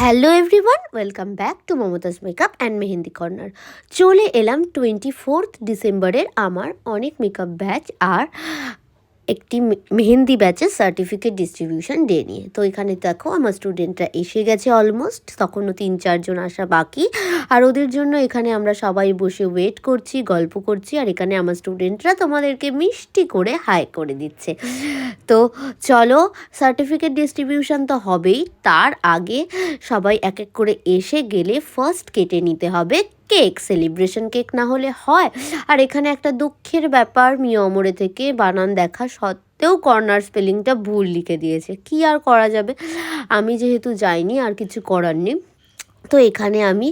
Hello everyone, welcome back to Mumtaz makeup and mehndi corner. চলে এলাম 24 ডিসেম্বরের আমার অনেক মেকআপ ব্যাচ আর একটি মেহেন্দি ব্যাচের সার্টিফিকেট ডিস্ট্রিবিউশন ডে নিয়ে। তো এখানে দেখো আমার স্টুডেন্টরা এসে গেছে অলমোস্ট, তখনও 3-4 জন আসা বাকি। আর ওদের জন্য এখানে আমরা সবাই বসে ওয়েট করছি, গল্প করছি, আর এখানে আমার স্টুডেন্টরা তোমাদেরকে মিষ্টি করে হাই করে দিচ্ছে। তো চলো, সার্টিফিকেট ডিস্ট্রিবিউশন তো হবেই, তার আগে সবাই এক এক করে এসে গেলে ফার্স্ট কেটে নিতে হবে কেক। সেলিব্রেশন কেক না হলে হয়? আর এখানে একটা দুঃখের ব্যাপার, মিয়া অমরে থেকে বানান দেখা সত্ত্বেও কর্নার স্পেলিংটা ভুল লিখে দিয়েছে। কি আর করা যাবে, আমি যেহেতু যাইনি আর কিছু করার নেই। তো এখানে আমি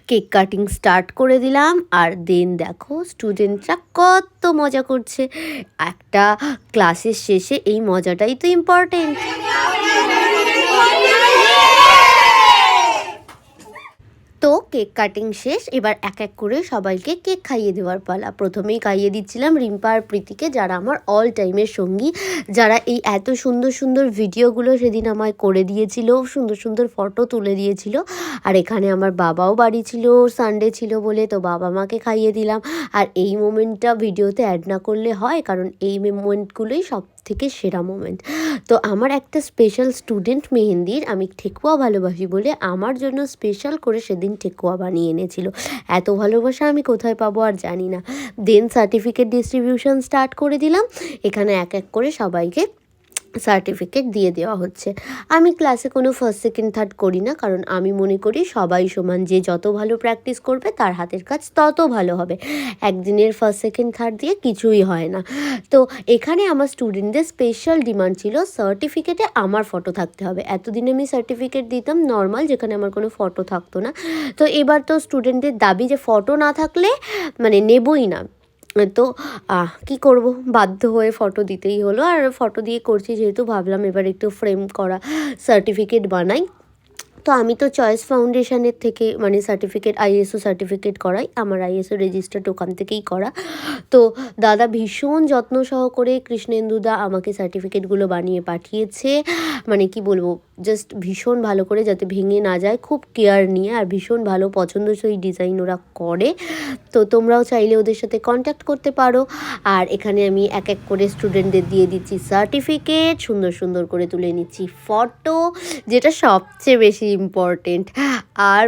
কেক কাটিং স্টার্ট করে দিলাম। আর দেন দেখো স্টুডেন্টরা কত মজা করছে। একটা ক্লাসের শেষে এই মজাটাই তো ইম্পর্টেন্ট। তো কেক কাটিং শেষ, এবার এক এক করে সবাইকে কেক খাইয়ে দেওয়ার পালা। প্রথমেই খাইয়ে দিচ্ছিলাম রিম্পা আর প্রীতিকে, যারা আমার অল টাইমের সঙ্গী, যারা এই এত সুন্দর সুন্দর ভিডিওগুলো সেদিন আমায় করে দিয়েছিল, সুন্দর সুন্দর ফটো তুলে দিয়েছিল। আর এখানে আমার বাবাও বাড়ি ছিল, সানডে ছিল বলে, তো বাবা মাকে খাইয়ে দিলাম। আর এই মোমেন্টটা ভিডিওতে অ্যাড না করলে হয়, কারণ এই মোমেন্টগুলোই সব থেকে সেরা মোমেন্ট। তো আমার একটা স্পেশাল স্টুডেন্ট মেহেন্দির, আমি ঠেকুয়া ভালোবাসি বলে আমার জন্য স্পেশাল করে সেদিন ঠেকুয়া বানিয়ে এনেছিল। এত ভালোবাসা আমি কোথায় পাবো আর জানি না। দেন সার্টিফিকেট ডিস্ট্রিবিউশন স্টার্ট করে দিলাম। এখানে এক এক করে সবাইকে সার্টিফিকেট দিয়ে দেওয়া হচ্ছে। আমি ক্লাসে কোনো ফার্স্ট সেকেন্ড থার্ড করি না, কারণ আমি মনে করি সবাই সমান, যে যত ভালো প্র্যাকটিস করবে তার হাতের কাজ তত ভালো হবে। একদিনের ফার্স্ট সেকেন্ড থার্ড দিয়ে কিছুই হয় না। তো এখানে আমার স্টুডেন্টদের স্পেশাল ডিমান্ড ছিল সার্টিফিকেটে আমার ফটো থাকতে হবে। এতদিনে আমি সার্টিফিকেট দিতাম নর্মাল, যেখানে আমার কোনো ফটো থাকতো না। তো এবার তো স্টুডেন্টদের দাবি যে ফটো না থাকলে মানে নেবই না। তো কি করব, বাধ্য হয়ে ফটো দিতেই হলো। আর ফটো দিয়ে করছি যেহেতু, ভাবলাম এবার একটু ফ্রেম করা সার্টিফিকেট বানাই। তো আমি তো চয়েস ফাউন্ডেশনের থেকে মানে সার্টিফিকেট, আইএসও সার্টিফিকেট করাই, আমার আইএসও রেজিস্টার্ড ওখান থেকেই করা। তো দাদা ভীষণ যত্ন সহকারে, কৃষ্ণেন্দুদা আমাকে সার্টিফিকেটগুলো বানিয়ে পাঠিয়েছে। মানে কি বলবো, জাস্ট ভীষণ ভালো করে, যাতে ভেঙে না যায়, খুব কেয়ার নিয়ে। আর ভীষণ ভালো পছন্দসই ডিজাইন ওরা করে। তো তোমরাও চাইলে ওদের সাথে কন্ট্যাক্ট করতে পারো। আর এখানে আমি এক এক করে স্টুডেন্টদের দিয়ে দিচ্ছি সার্টিফিকেট, সুন্দর সুন্দর করে তুলে নিচ্ছি ফটো, যেটা সবচেয়ে বেশি ইম্পর্টেন্ট। আর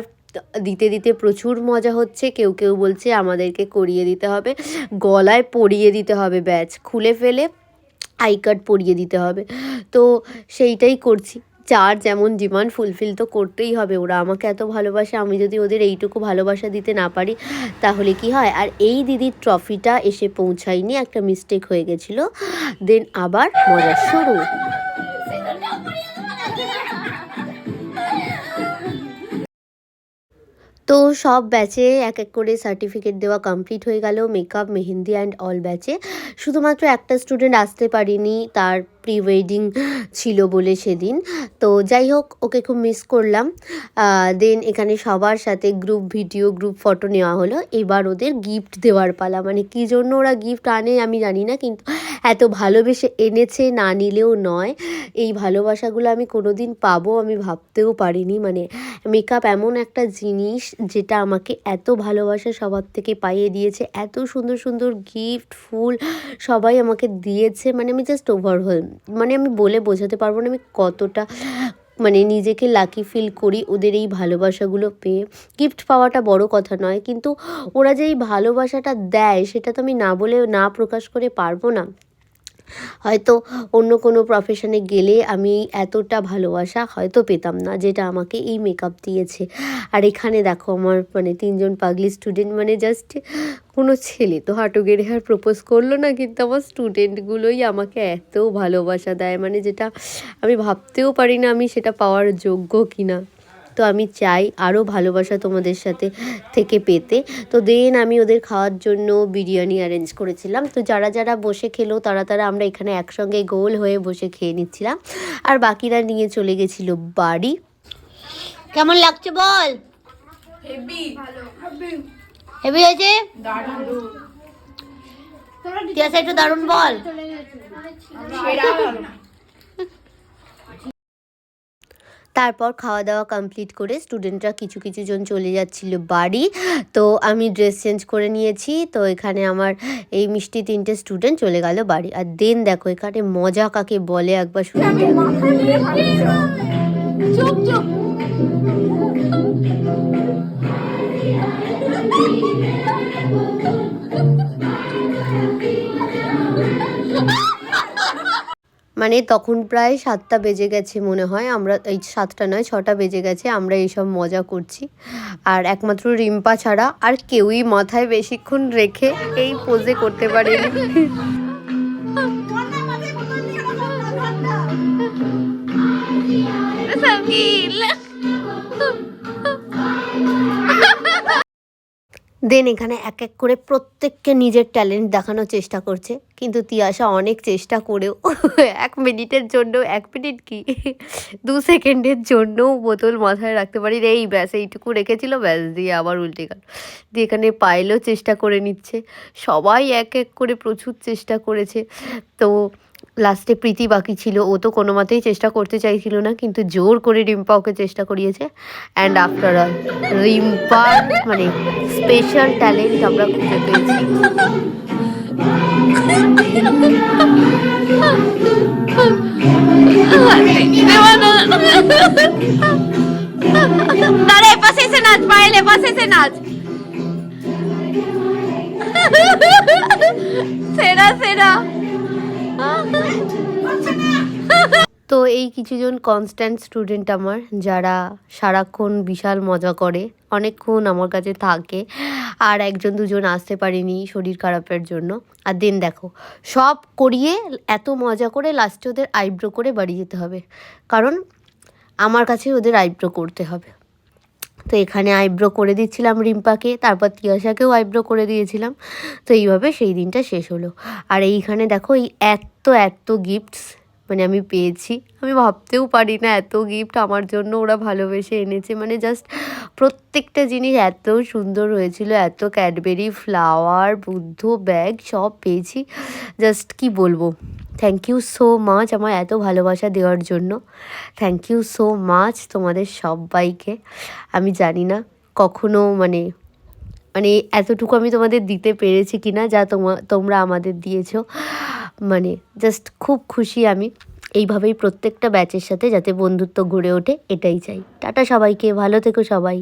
দিতে দিতে প্রচুর মজা হচ্ছে। কেউ কেউ বলছে আমাদেরকে করিয়ে দিতে হবে, গলায় পরিয়ে দিতে হবে, ব্যাচ খুলে ফেলে আই কার্ড পরিয়ে দিতে হবে। তো সেইটাই করছি। যার যেমন ডিমান্ড ফুলফিল তো করতেই হবে। ওরা আমাকে এত ভালোবাসে, আমি যদি ওদের এইটুকু ভালোবাসা দিতে না পারি তাহলে কি হয়। আর এই দিদির ট্রফিটা এসে পৌঁছায়নি, একটা মিস্টেক হয়ে গেছিলো। দেন আবার মজা শুরু। তো সব ব্যাচে এক এক করে সার্টিফিকেট দেওয়া কমপ্লিট হয়ে গেল, মেকআপ, মেহেন্দি অ্যান্ড অল ব্যাচে। শুধুমাত্র একটা স্টুডেন্ট আসতে পারিনি, তার প্রি ওয়েডিং ছিল বলে সেদিন। তো যাই হোক, ওকে খুব মিস করলাম। দেন এখানে সবার সাথে গ্রুপ ভিডিও, গ্রুপ ফটো নেওয়া হলো। এবার ওদের গিফট দেওয়ার পালা। মানে কী জন্য ওরা গিফট আনে আমি জানি না, কিন্তু এত ভালোবেসে এনেছে, না নিলেও নয়। এই ভালোবাসাগুলো আমি কোনো দিন পাবো আমি ভাবতেও পারিনি। মানে মেকআপ এমন একটা জিনিস যেটা আমাকে এত ভালোবাসা সবার থেকে পাইয়ে দিয়েছে। এত সুন্দর সুন্দর গিফট, ফুল সবাই আমাকে দিয়েছে। মানে আমি জাস্ট ওভারওয়েলম, মানে আমি বলে বোঝাতে পারবো না আমি কতটা মানে নিজেকে লাকি ফিল করি ওদের এই ভালোবাসাগুলো পেয়ে। গিফট পাওয়াটা বড় কথা নয়, কিন্তু ওরা যে এই ভালোবাসাটা দেয় সেটা তো আমি না বলে, না প্রকাশ করে পারবো না। হয়তো অন্য কোনো প্রফেশনে গেলে আমি এতটা ভালোবাসা হয়তো পেতাম না, যেটা আমাকে এই মেকআপ দিয়েছে। আর এখানে দেখো আমার মানে 3জন পাগলি স্টুডেন্ট, মানে জাস্ট কোনো ছেলে তো হাঁটু গেড়ে আর প্রপোজ করলো না, কিন্তু আমার স্টুডেন্টগুলোই আমাকে এত ভালোবাসা দেয়, মানে যেটা আমি ভাবতেও পারি না আমি সেটা পাওয়ার যোগ্য কিনা। তো আমি চাই আরও ভালোবাসা তোমাদের সাথে থেকে পেতে। তো দেন আমি ওদের খাওয়ার জন্য বিরিয়ানি অ্যারেঞ্জ করেছিলাম। তো যারা যারা বসে খেলো তারা আমরা এখানে একসঙ্গে গোল হয়ে বসে খেয়ে নিচ্ছিলাম। আর বাকিরা নিয়ে চলে গেছিলো বাড়ি। কেমন লাগছে বল? হেভি হয়েছে, একটু দারুণ বল। তারপর খাওয়া দাওয়া কমপ্লিট করে স্টুডেন্টরা কিছু কিছু জন চলে যাচ্ছিল বাড়ি। তো আমি ড্রেস চেঞ্জ করে নিয়েছি। তো এখানে আমার এই মিষ্টি 3টে স্টুডেন্ট চলে গেল বাড়ি। আর দেন দেখো এখানে মজা কাকে বলে একবার শুনে দেখো। মানে তখন প্রায় 7টা বেজে গেছে মনে হয়, আমরা এই 7টা নয় 6টা বেজে গেছে, আমরা এইসব মজা করছি। আর একমাত্র রিম্পা ছাড়া আর কেউই মাথায় বেশিক্ষণ রেখে এই পোজে করতে পারেনি। দেন এখানে এক এক করে প্রত্যেককে নিজের ট্যালেন্ট দেখানোর চেষ্টা করছে, কিন্তু তিয়াশা অনেক চেষ্টা করেও 1 মিনিটের জন্য, 1 মিনিট কি 2 সেকেন্ডের জন্যও বোতল মাথায় রাখতে পারি এই ব্যাস এইটুকু রেখেছিল, ব্যাস দিয়ে আবার উল্টে গেল। দিয়ে এখানে পায়েলও চেষ্টা করে নিচ্ছে, সবাই এক এক করে প্রচুর চেষ্টা করেছে। তো লাস্টে প্রীতি বাকি ছিল, ও তো কোনো মতেই চেষ্টা করতে চাইছিল না, কিন্তু জোর করে রিম্পা ওকে চেষ্টা করিয়েছে। অ্যান্ড আফটার অল রিম্পার মানে স্পেশাল ট্যালেন্ট আমরা খুঁজে পেয়েছি। তারা এপাশে এসে নাচ, পায়েল এপাশে এসে নাচ। সেরা সেরা। তো এই কিছুজন কনস্ট্যান্ট স্টুডেন্ট আমার, যারা সারাক্ষণ বিশাল মজা করে, অনেকক্ষণ আমার কাছে থাকে। আর 1জন 2জন আসতে পারেনি শরীর খারাপের জন্য। আর দেন দেখো সব করিয়ে এত মজা করে লাস্টে ওদের আইব্রো করে বাড়ি যেতে হবে, কারণ আমার কাছে ওদের আইব্রো করতে হবে। তো এখানে আইব্রো করে দিচ্ছিলাম রিম্পাকে, তারপর তিয়াশাকেও আইব্রো করে দিয়েছিলাম। তো এইভাবে সেই দিনটা শেষ হলো। আর এইখানে দেখো এই এত গিফটস মানে আমি পেয়েছি, আমি ভাবতেও পারি না এত গিফট আমার জন্য ওরা ভালোবেসে এনেছে। মানে জাস্ট প্রত্যেকটা জিনিস এত সুন্দর হয়েছিল, এত ক্যাডবেরি, ফ্লাওয়ার, বুদ্ধ ব্যাগ সব পেয়েছি। জাস্ট কি বলবো, থ্যাংক ইউ সো মাচ আমার এত ভালোবাসা দেওয়ার জন্য। থ্যাংক ইউ সো মাচ তোমাদের সবাইকে। আমি জানি না কখনো মানে এতটুকু আমি তোমাদের দিতে পেরেছি কি না, যা তোমরা আমাদের দিয়েছো। মানে জাস্ট খুব খুশি আমি। এইভাবেই প্রত্যেকটা ব্যাচের সাথে যাতে বন্ধুত্ব গড়ে ওঠে, এটাই চাই। টাটা সবাইকে, ভালো থেকো সবাই।